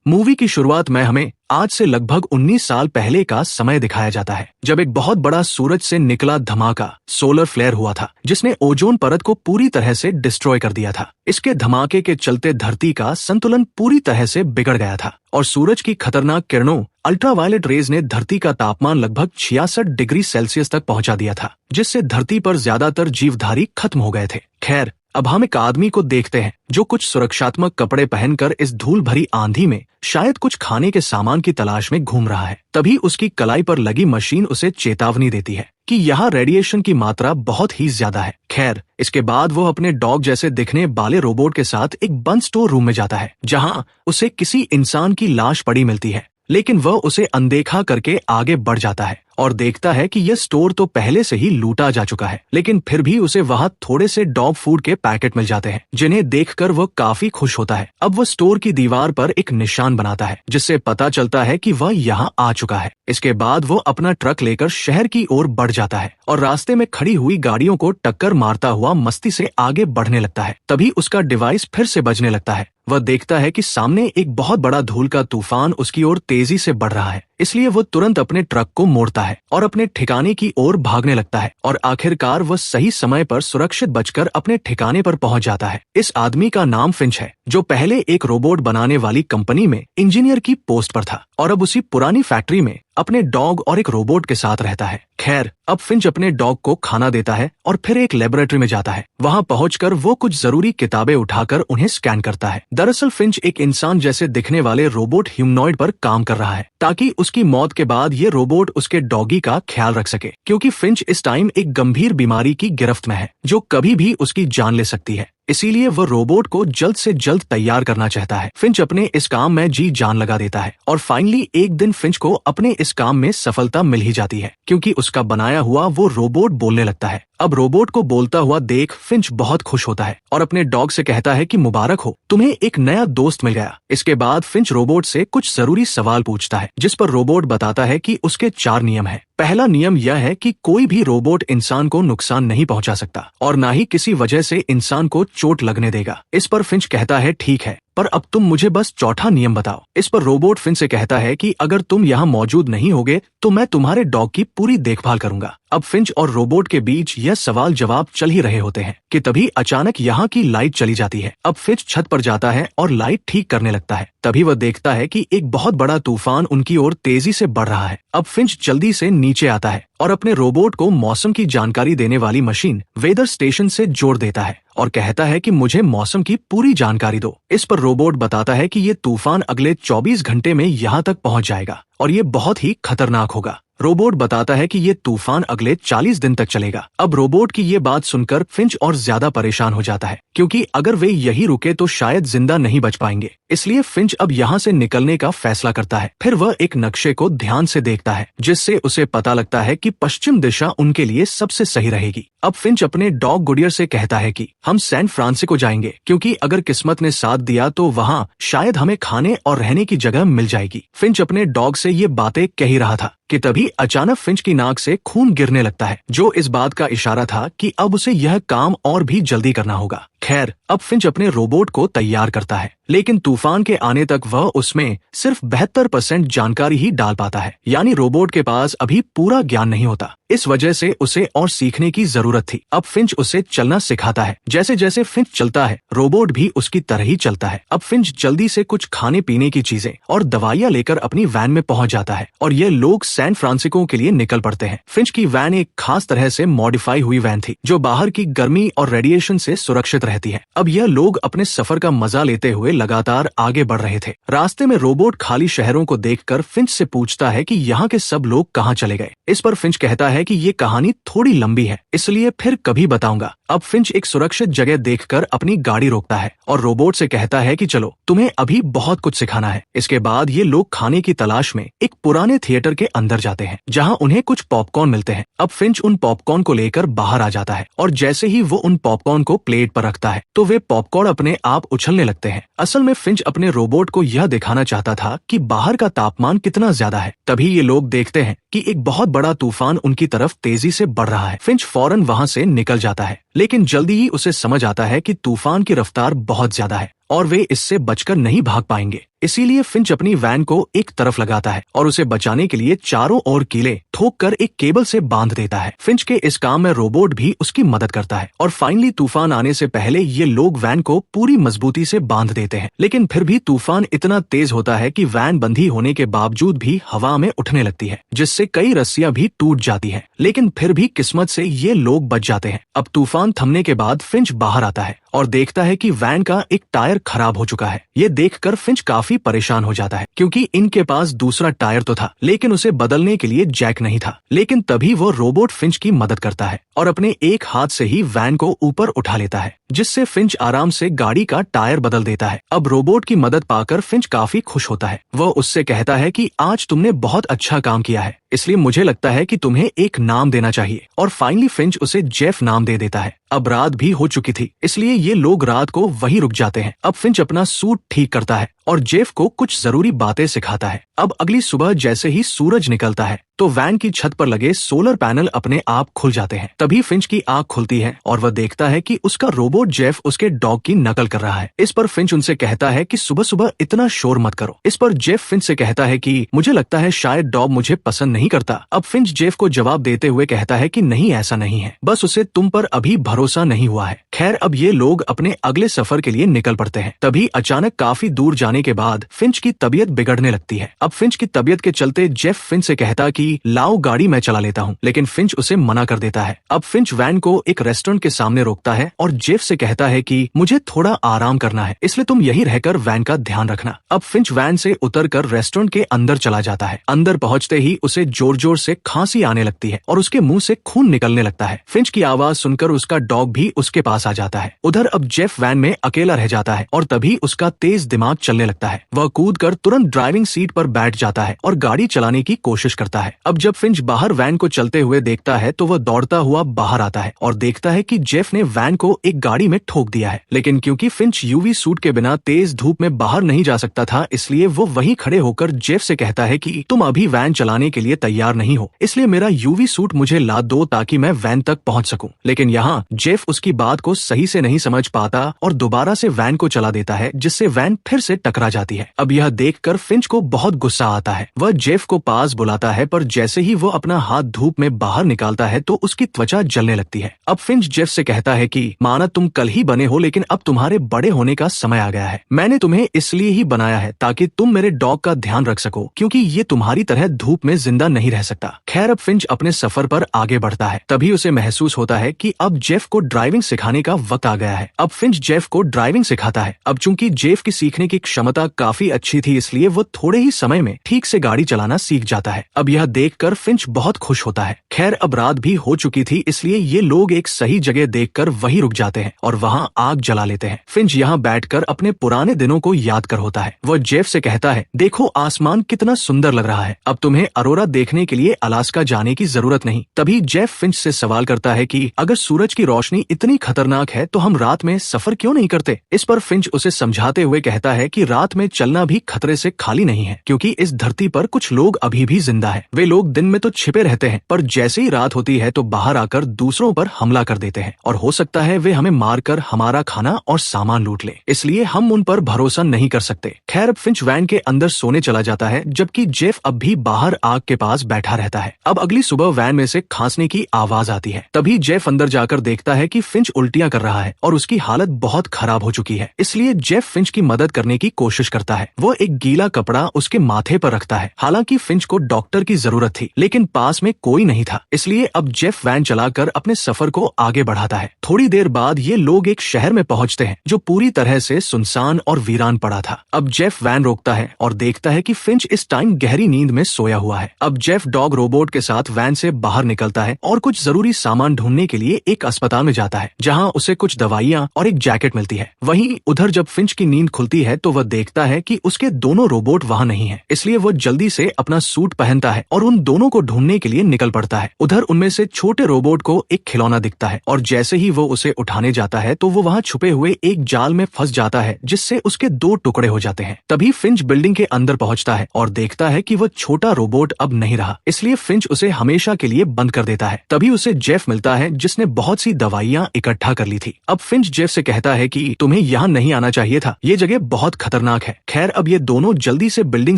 Movie की शुरुआत में हमें आज से लगभग 19 साल पहले का समय दिखाया जाता है, जब एक बहुत बड़ा सूरज से निकला धमाका सोलर फ्लेयर हुआ था, जिसने ओजोन परत को पूरी तरह से डिस्ट्रॉय कर दिया था। इसके धमाके के चलते धरती का संतुलन पूरी तरह से बिगड़ गया था और सूरज की खतरनाक किरणों अल्ट्रावायलेट रेज ने धरती का तापमान लगभग 66 डिग्री सेल्सियस तक पहुंचा दिया था, जिससे धरती पर ज्यादातर जीवधारी खत्म हो गए थे। खैर, अब हम एक आदमी को देखते हैं जो कुछ सुरक्षात्मक कपड़े पहनकर इस धूल भरी आंधी में शायद कुछ खाने के सामान की तलाश में घूम रहा है। तभी उसकी कलाई पर लगी मशीन उसे चेतावनी देती है कि यहाँ रेडिएशन की मात्रा बहुत ही ज्यादा है। खैर, इसके बाद वो अपने डॉग जैसे दिखने वाले रोबोट के साथ एक बंद स्टोर रूम में जाता है, जहाँ उसे किसी इंसान की लाश पड़ी मिलती है, लेकिन वह उसे अनदेखा करके आगे बढ़ जाता है और देखता है कि यह स्टोर तो पहले से ही लूटा जा चुका है, लेकिन फिर भी उसे वहाँ थोड़े से डॉग फूड के पैकेट मिल जाते हैं, जिन्हें देखकर वह काफी खुश होता है। अब वह स्टोर की दीवार पर एक निशान बनाता है, जिससे पता चलता है कि वह यहाँ आ चुका है। इसके बाद वो अपना ट्रक लेकर शहर की ओर बढ़ जाता है और रास्ते में खड़ी हुई गाड़ियों को टक्कर मारता हुआ मस्ती से आगे बढ़ने लगता है। तभी उसका डिवाइस फिर से बजने लगता है। वह देखता है कि सामने एक बहुत बड़ा धूल का तूफान उसकी ओर तेजी से बढ़ रहा है, इसलिए वो तुरंत अपने ट्रक को मोड़ता है और अपने ठिकाने की ओर भागने लगता है और आखिरकार वह सही समय पर सुरक्षित बचकर अपने ठिकाने पर पहुंच जाता है। इस आदमी का नाम फिंच है, जो पहले एक रोबोट बनाने वाली कंपनी में इंजीनियर की पोस्ट पर था और अब उसी पुरानी फैक्ट्री में अपने डॉग और एक रोबोट के साथ रहता है। खैर, अब फिंच अपने डॉग को खाना देता है और फिर एक लेबोरेटरी में जाता है। वहां पहुंचकर वो कुछ जरूरी किताबें उठाकर उन्हें स्कैन करता है। दरअसल फिंच एक इंसान जैसे दिखने वाले रोबोट ह्यूमनॉइड पर काम कर रहा है, ताकि उसकी मौत के बाद ये रोबोट उसके डॉगी का ख्याल रख सके, क्योंकि फिंच इस टाइम एक गंभीर बीमारी की गिरफ्त में है जो कभी भी उसकी जान ले सकती है। इसीलिए वह रोबोट को जल्द से जल्द तैयार करना चाहता है। फिंच अपने इस काम में जी जान लगा देता है और फाइनली एक दिन फिंच को अपने इस काम में सफलता मिल ही जाती है, क्योंकि उसका बनाया हुआ वो रोबोट बोलने लगता है। अब रोबोट को बोलता हुआ देख फिंच बहुत खुश होता है और अपने डॉग से कहता है कि मुबारक हो, तुम्हें एक नया दोस्त मिल गया। इसके बाद फिंच रोबोट से कुछ जरूरी सवाल पूछता है, जिस पर रोबोट बताता है कि उसके 4 नियम हैं। पहला नियम यह है कि कोई भी रोबोट इंसान को नुकसान नहीं पहुंचा सकता और ना ही किसी वजह से इंसान को चोट लगने देगा। इस पर फिंच कहता है ठीक है, पर अब तुम मुझे बस चौथा नियम बताओ। इस पर रोबोट फिंच से कहता है कि अगर तुम यहाँ मौजूद नहीं होगे तो मैं तुम्हारे डॉग की पूरी देखभाल करूंगा। अब फिंच और रोबोट के बीच यह सवाल जवाब चल ही रहे होते हैं कि तभी अचानक यहाँ की लाइट चली जाती है। अब फिंच छत पर जाता है और लाइट ठीक करने लगता है। तभी वह देखता है कि एक बहुत बड़ा तूफान उनकी ओर तेजी से बढ़ रहा है। अब फिंच जल्दी से नीचे आता है और अपने रोबोट को मौसम की जानकारी देने वाली मशीन वेदर स्टेशन से जोड़ देता है और कहता है कि मुझे मौसम की पूरी जानकारी दो। इस पर रोबोट बताता है कि ये तूफान अगले 24 घंटे में यहाँ तक पहुँच जाएगा और ये बहुत ही खतरनाक होगा। रोबोट बताता है कि ये तूफान अगले 40 दिन तक चलेगा। अब रोबोट की ये बात सुनकर फिंच और ज्यादा परेशान हो जाता है, क्योंकि अगर वे यही रुके तो शायद जिंदा नहीं बच पाएंगे। इसलिए फिंच अब यहाँ से निकलने का फैसला करता है। फिर वह एक नक्शे को ध्यान से देखता है, जिससे उसे पता लगता है कि पश्चिम दिशा उनके लिए सबसे सही रहेगी। अब फिंच अपने डॉग गुडियर से कहता है कि हम सैन फ्रांसिस्को जाएंगे, क्योंकि अगर किस्मत ने साथ दिया तो वहाँ शायद हमें खाने और रहने की जगह मिल जाएगी। फिंच अपने डॉग से ये बातें कह ही रहा था कि तभी अचानक फिंच की नाक से खून गिरने लगता है, जो इस बात का इशारा था कि अब उसे यह काम और भी जल्दी करना होगा। खैर, अब फिंच अपने रोबोट को तैयार करता है, लेकिन तूफान के आने तक वह उसमें सिर्फ 72% जानकारी ही डाल पाता है, यानी रोबोट के पास अभी पूरा ज्ञान नहीं होता। इस वजह से उसे और सीखने की जरूरत थी। अब फिंच उसे चलना सिखाता है। जैसे जैसे फिंच चलता है, रोबोट भी उसकी तरह ही चलता है। अब फिंच जल्दी से कुछ खाने पीने की चीजें और दवाइयाँ लेकर अपनी वैन में पहुंच जाता है और ये लोग सैन फ्रांसिस्को के लिए निकल पड़ते हैं। फिंच की वैन एक खास तरह से मॉडिफाई हुई वैन थी, जो बाहर की गर्मी और रेडिएशन से सुरक्षित रहती है। अब यह लोग अपने सफर का मजा लेते हुए लगातार आगे बढ़ रहे थे। रास्ते में रोबोट खाली शहरों को देखकर फिंच से पूछता है कि यहाँ के सब लोग कहाँ चले गए। इस पर फिंच कहता है कि ये कहानी थोड़ी लंबी है, इसलिए फिर कभी बताऊंगा। अब फिंच एक सुरक्षित जगह देखकर अपनी गाड़ी रोकता है और रोबोट से कहता है कि चलो, तुम्हें अभी बहुत कुछ सिखाना है। इसके बाद ये लोग खाने की तलाश में एक पुराने थिएटर के अंदर जाते हैं, जहाँ उन्हें कुछ पॉपकॉर्न मिलते हैं। अब फिंच उन पॉपकॉर्न को लेकर बाहर आ जाता है और जैसे ही वो उन पॉपकॉर्न को प्लेट पर रखता है तो वे पॉपकॉर्न अपने आप उछलने लगते हैं। असल में फिंच अपने रोबोट को यह दिखाना चाहता था कि बाहर का तापमान कितना ज्यादा है। तभी ये लोग देखते हैं कि एक बहुत बड़ा तूफान उनकी तरफ तेजी से बढ़ रहा है। फिंच फौरन वहाँ से निकल जाता है, लेकिन जल्दी ही उसे समझ आता है कि तूफान की रफ्तार बहुत ज्यादा है और वे इससे बचकर नहीं भाग पाएंगे। इसीलिए फिंच अपनी वैन को एक तरफ लगाता है और उसे बचाने के लिए चारों ओर कीले ठोक कर एक केबल से बांध देता है। फिंच के इस काम में रोबोट भी उसकी मदद करता है और फाइनली तूफान आने से पहले ये लोग वैन को पूरी मजबूती से बांध देते हैं। लेकिन फिर भी तूफान इतना तेज होता है कि वैन बंधी होने के बावजूद भी हवा में उठने लगती है, जिससे कई रस्सियां भी टूट जाती है। लेकिन फिर भी किस्मत से ये लोग बच जाते हैं। अब तूफान थमने के बाद फिंच बाहर आता है और देखता है कि वैन का एक टायर खराब हो चुका है। ये देखकर फिंच काफी परेशान हो जाता है क्योंकि इनके पास दूसरा टायर तो था लेकिन उसे बदलने के लिए जैक नहीं था। लेकिन तभी वो रोबोट फिंच की मदद करता है और अपने एक हाथ से ही वैन को ऊपर उठा लेता है, जिससे फिंच आराम से गाड़ी का टायर बदल देता है। अब रोबोट की मदद पाकर फिंच काफी खुश होता है। वह उससे कहता है कि आज तुमने बहुत अच्छा काम किया है, इसलिए मुझे लगता है कि तुम्हें एक नाम देना चाहिए। और फाइनली फिंच उसे जेफ नाम दे देता है। अब रात भी हो चुकी थी, इसलिए ये लोग रात को वहीं रुक जाते हैं। अब फिंच अपना सूट ठीक करता है और जेफ को कुछ जरूरी बातें सिखाता है। अब अगली सुबह जैसे ही सूरज निकलता है तो वैन की छत पर लगे सोलर पैनल अपने आप खुल जाते हैं। तभी फिंच की आंख खुलती है और वह देखता है कि उसका रोबोट जेफ उसके डॉग की नकल कर रहा है। इस पर फिंच उनसे कहता है कि सुबह सुबह इतना शोर मत करो। इस पर जेफ फिंच से कहता है कि मुझे लगता है शायद डॉग मुझे पसंद नहीं करता। अब फिंच जेफ को जवाब देते हुए कहता है कि नहीं, ऐसा नहीं है, बस उसे तुम पर अभी भरोसा नहीं हुआ है। खैर, अब ये लोग अपने अगले सफर के लिए निकल पड़ते हैं। तभी अचानक काफी दूर जाने के बाद फिंच की तबीयत बिगड़ने लगती है। अब फिंच की तबीयत के चलते जेफ फिंच से कहता कि लाओ गाड़ी मैं चला लेता हूँ, लेकिन फिंच उसे मना कर देता है। अब फिंच वैन को एक रेस्टोरेंट के सामने रोकता है और जेफ से कहता है कि मुझे थोड़ा आराम करना है, इसलिए तुम यहीं रहकर वैन का ध्यान रखना। अब फिंच वैन से उतरकर रेस्टोरेंट के अंदर चला जाता है। अंदर पहुंचते ही उसे जोर जोर से खांसी आने लगती है और उसके मुंह से खून निकलने लगता है। फिंच की आवाज सुनकर उसका डॉग भी उसके पास आ जाता है। उधर अब जेफ वैन में अकेला रह जाता है और तभी उसका तेज दिमाग चलने लगता है। वह कूदकर तुरंत ड्राइविंग सीट पर बैठ जाता है और गाड़ी चलाने की कोशिश करता है। अब जब फिंच बाहर वैन को चलते हुए देखता है तो वह दौड़ता हुआ बाहर आता है और देखता है कि जेफ ने वैन को एक गाड़ी में ठोक दिया है। लेकिन क्योंकि फिंच यूवी सूट के बिना तेज धूप में बाहर नहीं जा सकता था, इसलिए वो वहीं खड़े होकर जेफ से कहता है कि तुम अभी वैन चलाने के लिए तैयार नहीं हो, इसलिए मेरा यूवी सूट मुझे ला दो ताकि मैं वैन तक पहुंच सकूं। लेकिन यहाँ जेफ उसकी बात को सही से नहीं समझ पाता और दोबारा से वैन को चला देता है, जिससे वैन फिर से टकरा जाती है। अब यह देखकर फिंच को बहुत गुस्सा आता है। वह जेफ को पास बुलाता है, पर जैसे ही वो अपना हाथ धूप में बाहर निकालता है तो उसकी त्वचा जलने लगती है। अब फिंच जेफ से कहता है कि माना तुम कल ही बने हो, लेकिन अब तुम्हारे बड़े होने का समय आ गया है। मैंने तुम्हें इसलिए ही बनाया है ताकि तुम मेरे डॉग का ध्यान रख सको, क्योंकि ये तुम्हारी तरह धूप में जिंदा नहीं रह सकता। खैर, अब फिंच अपने सफर पर आगे बढ़ता है। तभी उसे महसूस होता है कि अब जेफ को ड्राइविंग सिखाने का वक्त आ गया है। अब फिंच जेफ को ड्राइविंग सिखाता है। अब चूंकि जेफ की सीखने की क्षमता काफी अच्छी थी, इसलिए वो थोड़े ही समय में ठीक से गाड़ी चलाना सीख जाता है। अब यह देखकर फिंच बहुत खुश होता है। खैर, अब रात भी हो चुकी थी, इसलिए ये लोग एक सही जगह देखकर वहीं रुक जाते हैं और वहां आग जला लेते हैं। फिंच यहाँ बैठकर अपने पुराने दिनों को याद कर होता है। वह जेफ से कहता है, देखो आसमान कितना सुंदर लग रहा है, अब तुम्हें अरोरा देखने के लिए अलास्का जाने की जरूरत नहीं। तभी जेफ फिंच से सवाल करता है कि अगर सूरज की रोशनी इतनी खतरनाक है तो हम रात में सफर क्यों नहीं करते। इस पर फिंच उसे समझाते हुए कहता है कि रात में चलना भी खतरे से खाली नहीं है, क्योंकि इस धरती पर कुछ लोग अभी भी जिंदा है। वे लोग दिन में तो छिपे रहते हैं, पर जैसे ही रात होती है तो बाहर आकर दूसरों पर हमला कर देते हैं और हो सकता है वे हमें मारकर हमारा खाना और सामान लूट ले, इसलिए हम उन पर भरोसा नहीं कर सकते। खैर, अब फिंच वैन के अंदर सोने चला जाता है, जबकि जेफ अब भी बाहर आग के पास बैठा रहता है। अब अगली सुबह वैन में से खांसने की आवाज आती है। तभी जेफ अंदर जाकर देखता है कि फिंच उल्टियां कर रहा है और उसकी हालत बहुत खराब हो चुकी है। इसलिए जेफ फिंच की मदद करने की कोशिश करता है। वो एक गीला कपड़ा उसके माथे पर रखता है। हालांकि फिंच को डॉक्टर की जरूरत थी, लेकिन पास में कोई नहीं था, इसलिए अब जेफ वैन चलाकर अपने सफर को आगे बढ़ाता है। थोड़ी देर बाद ये लोग एक शहर में पहुंचते हैं जो पूरी तरह से सुनसान और वीरान पड़ा था। अब जेफ वैन रोकता है और देखता है कि फिंच इस टाइम गहरी नींद में सोया हुआ है। अब जेफ डॉग रोबोट के साथ वैन से बाहर निकलता है और कुछ जरूरी सामान ढूंढने के लिए एक अस्पताल में जाता है, जहां उसे कुछ दवाइयां और एक जैकेट मिलती है। वहीं उधर जब फिंच की नींद खुलती है तो वह देखता है कि उसके दोनों रोबोट वहां नहीं है, इसलिए वह जल्दी से अपना सूट पहनता है और उन दोनों को ढूंढने के लिए निकल पड़ता है। उधर उनमें से छोटे रोबोट को एक खिलौना दिखता है और जैसे ही वो उसे उठाने जाता है तो वो वहां छुपे हुए एक जाल में फंस जाता है, जिससे उसके 2 टुकड़े हो जाते हैं। तभी फिंच बिल्डिंग के अंदर पहुंचता है और देखता है कि वो छोटा रोबोट अब नहीं रहा, इसलिए फिंच उसे हमेशा के लिए बंद कर देता है। तभी उसे जेफ मिलता है, जिसने बहुत सी दवाइयाँ इकट्ठा कर ली थी। अब फिंच जेफ से कहता है कि तुम्हें यहाँ नहीं आना चाहिए था, ये जगह बहुत खतरनाक है। खैर अब ये दोनों जल्दी से बिल्डिंग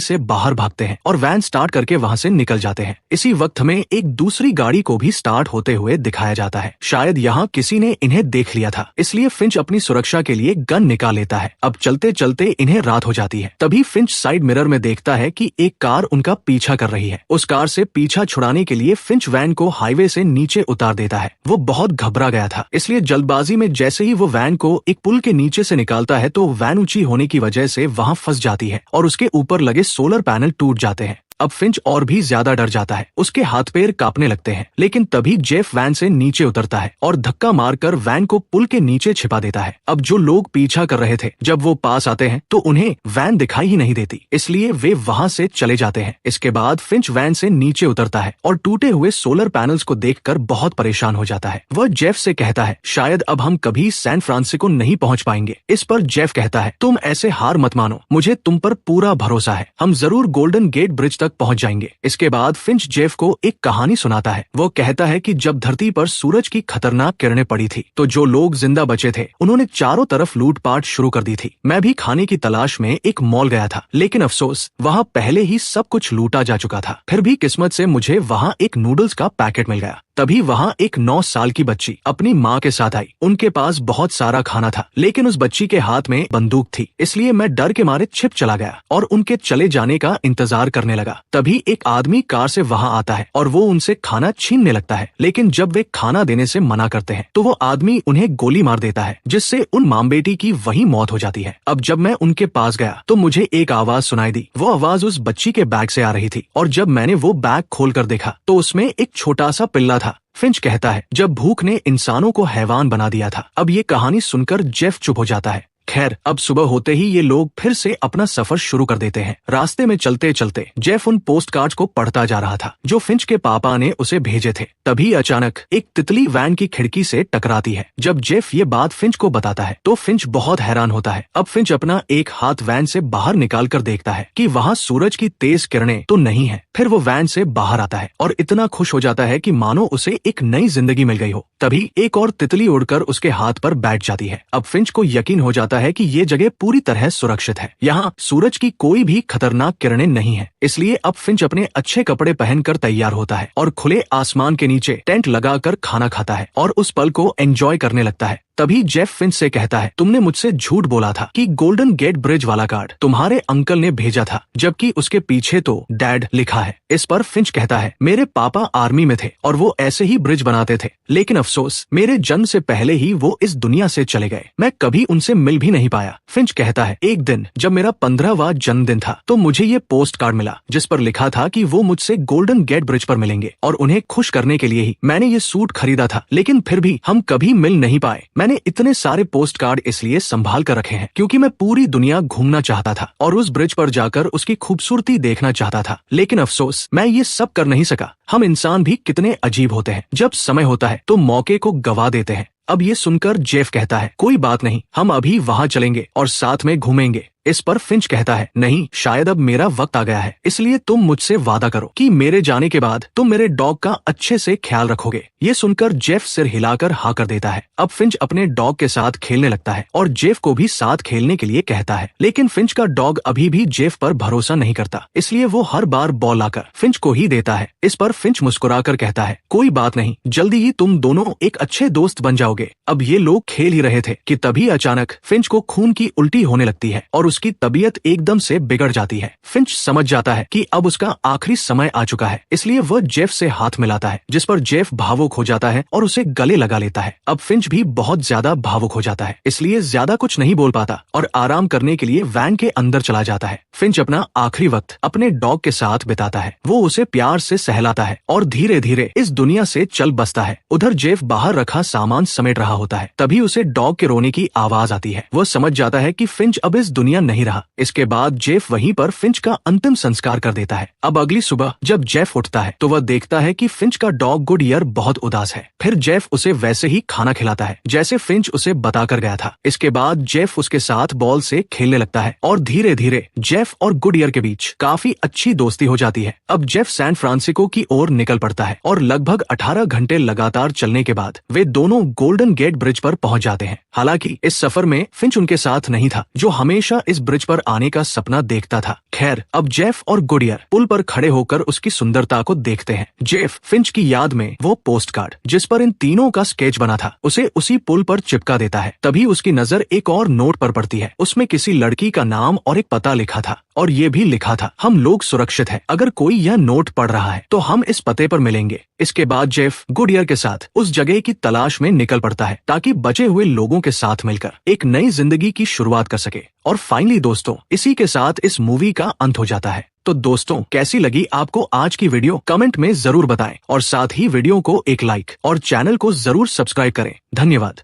से बाहर भागते हैं और वैन स्टार्ट करके वहाँ से निकल जाते हैं। इसी वक्त हमें एक दूसरी गाड़ी को भी स्टार्ट होते हुए दिखाया जाता है। शायद यहाँ किसी ने इन्हें देख लिया था, इसलिए फिंच अपनी सुरक्षा के लिए गन निकाल लेता है। अब चलते चलते इन्हें रात हो जाती है। तभी फिंच साइड मिरर में देखता है कि एक कार उनका पीछा कर रही है। उस कार से पीछा छुड़ाने के लिए फिंच वैन को हाईवे से नीचे उतार देता है। वो बहुत घबरा गया था, इसलिए जल्दबाजी में जैसे ही वो वैन को एक पुल के नीचे से निकालता है तो वैन ऊंची होने की वजह से वहां फंस जाती है और उसके ऊपर लगे सोलर पैनल टूट जाते हैं। अब फिंच और भी ज्यादा डर जाता है, उसके हाथ पैर कांपने लगते हैं। लेकिन तभी जेफ वैन से नीचे उतरता है और धक्का मारकर वैन को पुल के नीचे छिपा देता है। अब जो लोग पीछा कर रहे थे, जब वो पास आते हैं तो उन्हें वैन दिखाई ही नहीं देती, इसलिए वे वहां से चले जाते हैं। इसके बाद फिंच वैन से नीचे उतरता है और टूटे हुए सोलर पैनल्स को देखकर बहुत परेशान हो जाता है। वह जेफ से कहता है शायद अब हम कभी सैन फ्रांसिस्को नहीं पहुंच पाएंगे। इस पर जेफ कहता है तुम ऐसे हार मत मानो, मुझे तुम पर पूरा भरोसा है, हम जरूर गोल्डन गेट ब्रिज तक पहुंच जाएंगे। इसके बाद फिंच जेफ को एक कहानी सुनाता है। वो कहता है कि जब धरती पर सूरज की खतरनाक किरणें पड़ी थी तो जो लोग जिंदा बचे थे उन्होंने चारों तरफ लूटपाट शुरू कर दी थी। मैं भी खाने की तलाश में एक मॉल गया था, लेकिन अफसोस वहाँ पहले ही सब कुछ लूटा जा चुका था। फिर भी किस्मत से मुझे वहाँ एक नूडल्स का पैकेट मिल गया। तभी वहाँ एक 9 साल की बच्ची अपनी माँ के साथ आई। उनके पास बहुत सारा खाना था, लेकिन उस बच्ची के हाथ में बंदूक थी, इसलिए मैं डर के मारे छिप चला गया और उनके चले जाने का इंतजार करने लगा। तभी एक आदमी कार से वहाँ आता है और वो उनसे खाना छीनने लगता है, लेकिन जब वे खाना देने से मना करते हैं तो वो आदमी उन्हें गोली मार देता है, जिससे उन माँ बेटी की वहीं मौत हो जाती है। अब जब मैं उनके पास गया तो मुझे एक आवाज सुनाई दी। वो आवाज उस बच्ची के बैग से आ रही थी और जब मैंने वो बैग खोलकर देखा तो उसमें एक छोटा सा पिल्ला था। फिंच कहता है जब भूख ने इंसानों को हैवान बना दिया था। अब ये कहानी सुनकर जेफ चुप हो जाता है। खैर अब सुबह होते ही ये लोग फिर से अपना सफर शुरू कर देते हैं। रास्ते में चलते चलते जेफ उन पोस्ट कार्ड्स को पढ़ता जा रहा था जो फिंच के पापा ने उसे भेजे थे। तभी अचानक एक तितली वैन की खिड़की से टकराती है। जब जेफ ये बात फिंच को बताता है तो फिंच बहुत हैरान होता है। अब फिंच अपना एक हाथ वैन से बाहर निकाल कर देखता है कि वहाँ सूरज की तेज किरणें तो नहीं है। फिर वो वैन से बाहर आता है और इतना खुश हो जाता है कि मानो उसे एक नई जिंदगी मिल गई हो। तभी एक और तितली उड़कर उसके हाथ पर बैठ जाती है। अब फिंच को यकीन हो जाता है कि ये जगह पूरी तरह सुरक्षित है, यहाँ सूरज की कोई भी खतरनाक किरणें नहीं है। इसलिए अब फिंच अपने अच्छे कपड़े पहनकर तैयार होता है और खुले आसमान के नीचे टेंट लगाकर खाना खाता है और उस पल को एंजॉय करने लगता है। तभी जेफ फिंच से कहता है तुमने मुझसे झूठ बोला था कि गोल्डन गेट ब्रिज वाला कार्ड तुम्हारे अंकल ने भेजा था, जबकि उसके पीछे तो डैड लिखा है। इस पर फिंच कहता है मेरे पापा आर्मी में थे और वो ऐसे ही ब्रिज बनाते थे, लेकिन अफसोस मेरे जन्म से पहले ही वो इस दुनिया से चले गए, मैं कभी उनसे मिल भी नहीं पाया। फिंच कहता है एक दिन जब मेरा 15वां जन्मदिन था तो मुझे ये पोस्ट कार्ड मिला जिस पर लिखा था कि वो मुझसे गोल्डन गेट ब्रिज पर मिलेंगे और उन्हें खुश करने के लिए ही मैंने ये सूट खरीदा था, लेकिन फिर भी हम कभी मिल नहीं पाए। मैंने इतने सारे पोस्ट कार्ड इसलिए संभाल कर रखे हैं क्योंकि मैं पूरी दुनिया घूमना चाहता था और उस ब्रिज पर जाकर उसकी खूबसूरती देखना चाहता था, लेकिन अफसोस मैं ये सब कर नहीं सका। हम इंसान भी कितने अजीब होते हैं, जब समय होता है तो मौके को गवा देते हैं। अब ये सुनकर जेफ कहता है कोई बात नहीं, हम अभी वहाँ चलेंगे और साथ में घूमेंगे। इस पर फिंच कहता है नहीं, शायद अब मेरा वक्त आ गया है, इसलिए तुम मुझसे वादा करो कि मेरे जाने के बाद तुम मेरे डॉग का अच्छे से ख्याल रखोगे। ये सुनकर जेफ सिर हिलाकर हाँ कर देता है। अब फिंच अपने डॉग के साथ खेलने लगता है और जेफ को भी साथ खेलने के लिए कहता है, लेकिन फिंच का डॉग अभी भी जेफ पर भरोसा नहीं करता, इसलिए वो हर बार बॉल लाकर फिंच को ही देता है। इस पर फिंच मुस्कुराकर कहता है कोई बात नहीं, जल्दी ही तुम दोनों एक अच्छे दोस्त बन जाओगे। अब ये लोग खेल ही रहे थे कि तभी अचानक फिंच को खून की उल्टी होने लगती है और उसकी तबीयत एकदम से बिगड़ जाती है। फिंच समझ जाता है कि अब उसका आखिरी समय आ चुका है, इसलिए वह जेफ से हाथ मिलाता है, जिस पर जेफ भावुक हो जाता है और उसे गले लगा लेता है। अब फिंच भी बहुत ज्यादा भावुक हो जाता है, इसलिए ज्यादा कुछ नहीं बोल पाता और आराम करने के लिए वैन के अंदर चला जाता है। फिंच अपना आखिरी वक्त अपने डॉग के साथ बिताता है। वो उसे प्यार से सहलाता है और धीरे धीरे इस दुनिया से चल बसता है। उधर जेफ बाहर रखा सामान समेट रहा होता है। तभी उसे डॉग के रोने की आवाज आती है। वह समझ जाता है कि फिंच अब इस दुनिया नहीं रहा। इसके बाद जेफ वहीं पर फिंच का अंतिम संस्कार कर देता है। अब अगली सुबह जब जेफ उठता है तो वह देखता है कि फिंच का डॉग गुडईयर बहुत उदास है। फिर जेफ उसे वैसे ही खाना खिलाता है जैसे फिंच उसे बताकर गया था। इसके बाद जेफ उसके साथ बॉल से खेलने लगता है और धीरे धीरे जेफ और गुडईयर के बीच काफी अच्छी दोस्ती हो जाती है। अब जेफ सैन फ्रांसिस्को की ओर निकल पड़ता है और लगभग 18 घंटे लगातार चलने के बाद वे दोनों गोल्डन गेट ब्रिज पर पहुंच जाते हैं। हालांकि इस सफर में फिंच उनके साथ नहीं था, जो हमेशा इस ब्रिज पर आने का सपना देखता था। खैर, अब जेफ और गुडईयर पुल पर खड़े होकर उसकी सुंदरता को देखते हैं। जेफ फिंच की याद में वो पोस्ट कार्ड जिस पर इन तीनों का स्केच बना था उसे उसी पुल पर चिपका देता है। तभी उसकी नजर एक और नोट पर पड़ती है। उसमें किसी लड़की का नाम और एक पता लिखा था और ये भी लिखा था, हम लोग सुरक्षित हैं, अगर कोई यह नोट पढ़ रहा है तो हम इस पते पर मिलेंगे। इसके बाद जेफ गुडईयर के साथ उस जगह की तलाश में निकल पड़ता है ताकि बचे हुए लोगों के साथ मिलकर एक नई जिंदगी की शुरुआत कर सके। और फाइनली दोस्तों, इसी के साथ इस मूवी का अंत हो जाता है। तो दोस्तों, कैसी लगी आपको आज की वीडियो? कमेंट में जरूर बताएं और साथ ही वीडियो को एक लाइक और चैनल को जरूर सब्सक्राइब करें। धन्यवाद।